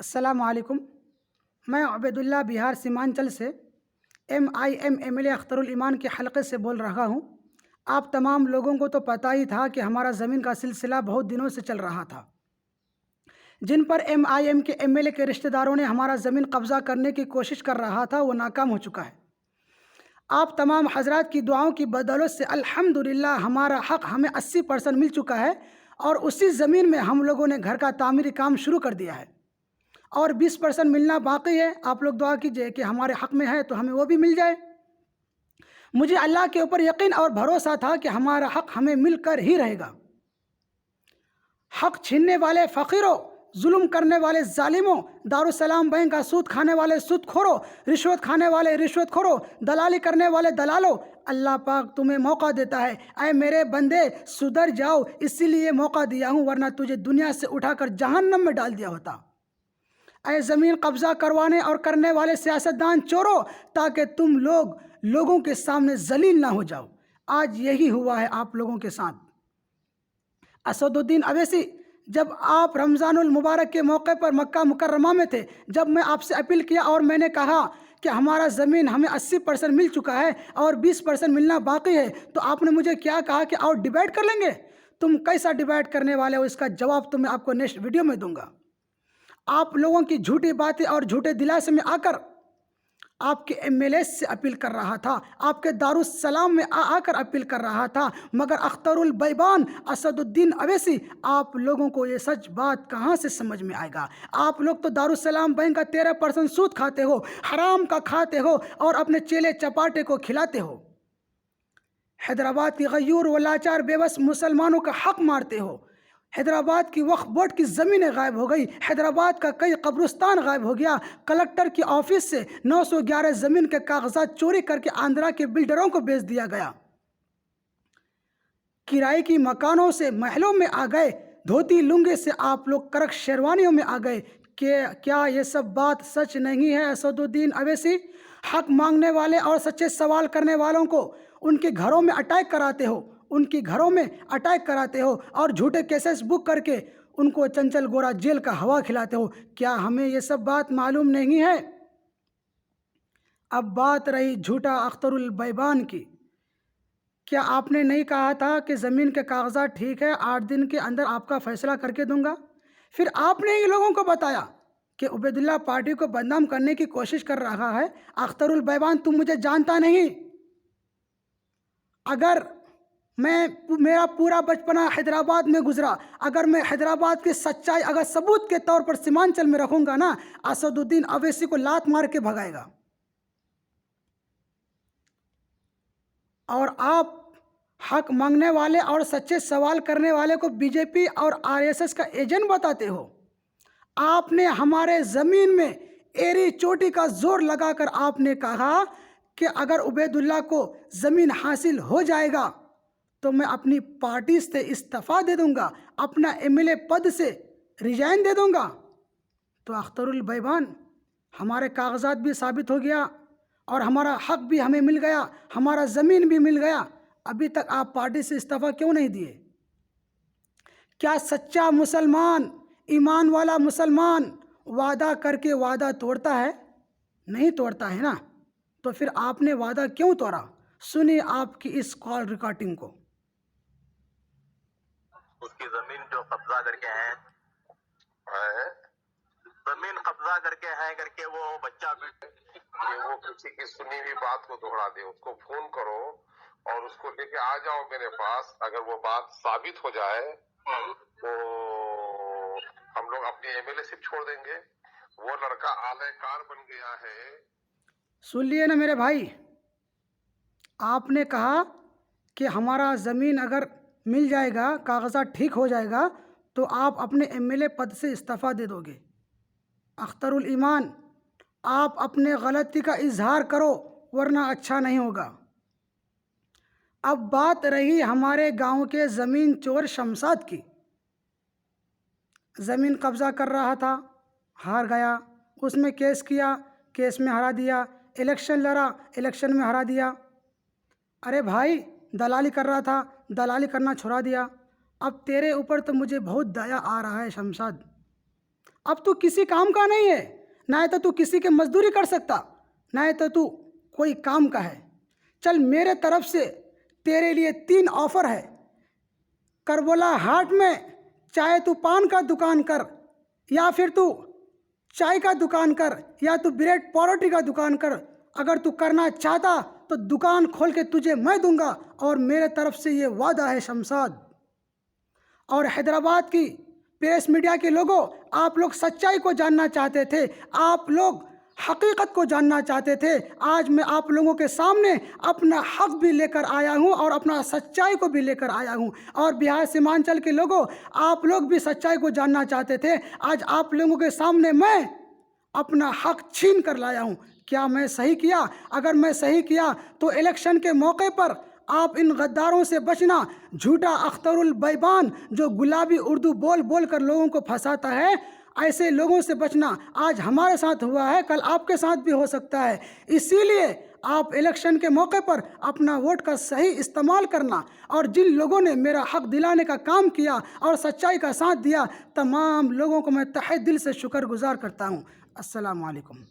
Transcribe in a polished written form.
السلام علیکم۔ میں عبیداللہ بہار سیمانچل سے MIM اختر الایمان کے حلقے سے بول رہا ہوں۔ آپ تمام لوگوں کو تو پتہ ہی تھا کہ ہمارا زمین کا سلسلہ بہت دنوں سے چل رہا تھا، جن پر MIM کے MLA کے رشتہ داروں نے ہمارا زمین قبضہ کرنے کی کوشش کر رہا تھا، وہ ناکام ہو چکا ہے۔ آپ تمام حضرات کی دعاؤں کی بدولت سے الحمدللہ ہمارا حق ہمیں 80% مل چکا ہے، اور اسی زمین میں ہم لوگوں نے گھر کا تعمیری کام شروع کر دیا ہے، اور 20% ملنا باقی ہے۔ آپ لوگ دعا کیجئے کہ ہمارے حق میں ہے تو ہمیں وہ بھی مل جائے۔ مجھے اللہ کے اوپر یقین اور بھروسہ تھا کہ ہمارا حق ہمیں مل کر ہی رہے گا۔ حق چھیننے والے فقیروں، ظلم کرنے والے ظالموں، دارالسلام بینک کا سود کھانے والے سود خوروں، رشوت کھانے والے رشوت خوروں، دلالی کرنے والے دلالوں، اللہ پاک تمہیں موقع دیتا ہے، اے میرے بندے سدھر جاؤ، اسی لیے موقع دیا ہوں، ورنہ تجھے دنیا سے اٹھا کر جہنم میں ڈال دیا ہوتا۔ اے زمین قبضہ کروانے اور کرنے والے سیاستدان چورو، تاکہ تم لوگوں کے سامنے ذلیل نہ ہو جاؤ۔ آج یہی ہوا ہے آپ لوگوں کے ساتھ۔ اسد الدین اویسی، جب آپ رمضان المبارک کے موقع پر مکہ مکرمہ میں تھے، جب میں آپ سے اپیل کیا اور میں نے کہا کہ ہمارا زمین ہمیں 80% مل چکا ہے اور 20% ملنا باقی ہے، تو آپ نے مجھے کیا کہا کہ اور ڈیبیٹ کر لیں گے۔ تم کیسا ڈیبیٹ کرنے والے ہو، اس کا جواب تو میں آپ کو نیکسٹ ویڈیو میں دوں گا۔ آپ لوگوں کی جھوٹی باتیں اور جھوٹے دلاسے میں آ کر آپ کے MLA سے اپیل کر رہا تھا، آپ کے دارالسلام میں آ کر اپیل کر رہا تھا، مگر اختر البیبان اسد الدین اویسی، آپ لوگوں کو یہ سچ بات کہاں سے سمجھ میں آئے گا؟ آپ لوگ تو دارالسلام بینک کا 13% سود کھاتے ہو، حرام کا کھاتے ہو، اور اپنے چیلے چپاٹے کو کھلاتے ہو۔ حیدرآباد کی غیور و لاچار بے بس مسلمانوں کا حق مارتے ہو۔ حیدرآباد کی وقف بورڈ کی زمینیں غائب ہو گئی، حیدرآباد کا کئی قبرستان غائب ہو گیا، کلکٹر کی آفس سے 911 زمین کے کاغذات چوری کر کے آندھرا کے بلڈروں کو بیچ دیا گیا۔ کرائے کی مکانوں سے محلوں میں آ گئے، دھوتی لنگے سے آپ لوگ کرک شیروانیوں میں آ گئے۔ کیا یہ سب بات سچ نہیں ہے اسد الدین اویسی؟ حق مانگنے والے اور سچے سوال کرنے والوں کو ان کے گھروں میں اٹیک کراتے ہو، اور جھوٹے کیسز بک کر کے ان کو چنچل گورا جیل کا ہوا کھلاتے ہو۔ کیا ہمیں یہ سب بات معلوم نہیں ہے؟ اب بات رہی جھوٹا اختر البیبان کی۔ کیا آپ نے نہیں کہا تھا کہ زمین کے کاغذات ٹھیک ہے، 8 دن کے اندر آپ کا فیصلہ کر کے دوں گا؟ پھر آپ نے ہی لوگوں کو بتایا کہ عبیداللہ پارٹی کو بدنام کرنے کی کوشش کر رہا ہے۔ اختر البیبان، تم مجھے جانتا نہیں۔ اگر میرا پورا بچپنا حیدرآباد میں گزرا، اگر میں حیدرآباد کی سچائی اگر ثبوت کے طور پر سیمانچل میں رکھوں گا نا، اسد الدین اویسی کو لات مار کے بھگائے گا۔ اور آپ حق مانگنے والے اور سچے سوال کرنے والے کو BJP اور RSS کا ایجنٹ بتاتے ہو۔ آپ نے ہمارے زمین میں ایری چوٹی کا زور لگا کر آپ نے کہا کہ اگر عبیداللہ کو زمین حاصل ہو جائے گا تو میں اپنی پارٹی سے استعفیٰ دے دوں گا، اپنا MLA پد سے ریزائن دے دوں گا۔ تو اختر البیبان، ہمارے کاغذات بھی ثابت ہو گیا اور ہمارا حق بھی ہمیں مل گیا، ہمارا زمین بھی مل گیا، ابھی تک آپ پارٹی سے استعفیٰ کیوں نہیں دیے؟ کیا سچا مسلمان، ایمان والا مسلمان وعدہ کر کے وعدہ توڑتا ہے؟ نہیں توڑتا ہے نا، تو پھر آپ نے وعدہ کیوں توڑا؟ سنیے آپ کی اس کال ریکارڈنگ کو۔ اس کی زمین جو قبضہ کر کے ہیں، زمین قبضہ کر کے وہ بچہ بھی کہ وہ کسی کی سنی ہوئی بات کو دوہرا دے، اس کو فون کرو اور اس کو لے کے آ جاؤ میرے پاس۔ اگر وہ بات ثابت ہو جائے تو ہم لوگ اپنی MLA شپ چھوڑ دیں گے۔ وہ لڑکا اعلی کار بن گیا ہے۔ سن لیے نا میرے بھائی، آپ نے کہا کہ ہمارا زمین اگر مل جائے گا، کاغذات ٹھیک ہو جائے گا تو آپ اپنے MLA پد سے استعفیٰ دے دو گے۔ اختر الایمان، آپ اپنے غلطی کا اظہار کرو ورنہ اچھا نہیں ہوگا۔ اب بات رہی ہمارے گاؤں کے زمین چور شمشاد کی۔ زمین قبضہ کر رہا تھا، ہار گیا، اس میں کیس کیا، کیس میں ہرا دیا، الیکشن لڑا، الیکشن میں ہرا دیا۔ ارے بھائی، دلالی کر رہا تھا، دلالی کرنا چھوڑا دیا۔ اب تیرے اوپر تو مجھے بہت دیا آ رہا ہے شمشاد۔ اب تو کسی کام کا نہیں ہے، نہ تو کسی کے مزدوری کر سکتا، نہ تو کوئی کام کا ہے۔ چل میرے طرف سے تیرے لیے 3 آفر ہے۔ کربلا ہاٹ میں چاہے تو پان کا دکان کر، یا پھر تو چائے کا دکان کر، یا تو بریڈ پاروٹی کا دکان کر۔ اگر تو کرنا چاہتا تو دکان کھول کے تجھے میں دوں گا، اور میرے طرف سے یہ وعدہ ہے شمشاد۔ اور حیدرآباد کی پریس میڈیا کے لوگوں، آپ لوگ سچائی کو جاننا چاہتے تھے، آپ لوگ حقیقت کو جاننا چاہتے تھے۔ آج میں آپ لوگوں کے سامنے اپنا حق بھی لے کر آیا ہوں اور اپنا سچائی کو بھی لے کر آیا ہوں۔ اور بہار سیمانچل کے لوگوں، آپ لوگ بھی سچائی کو جاننا چاہتے تھے، آج آپ لوگوں کے سامنے میں اپنا حق چھین کر لایا ہوں۔ کیا میں صحیح کیا؟ اگر میں صحیح کیا تو الیکشن کے موقع پر آپ ان غداروں سے بچنا، جھوٹا اختر البیبان جو گلابی اردو بول بول کر لوگوں کو پھنساتا ہے، ایسے لوگوں سے بچنا۔ آج ہمارے ساتھ ہوا ہے، کل آپ کے ساتھ بھی ہو سکتا ہے۔ اسی لیے آپ الیکشن کے موقع پر اپنا ووٹ کا صحیح استعمال کرنا، اور جن لوگوں نے میرا حق دلانے کا کام کیا اور سچائی کا ساتھ دیا، تمام لوگوں کو میں تہہ دل سے شکر گزار کرتا ہوں۔ السلام علیکم۔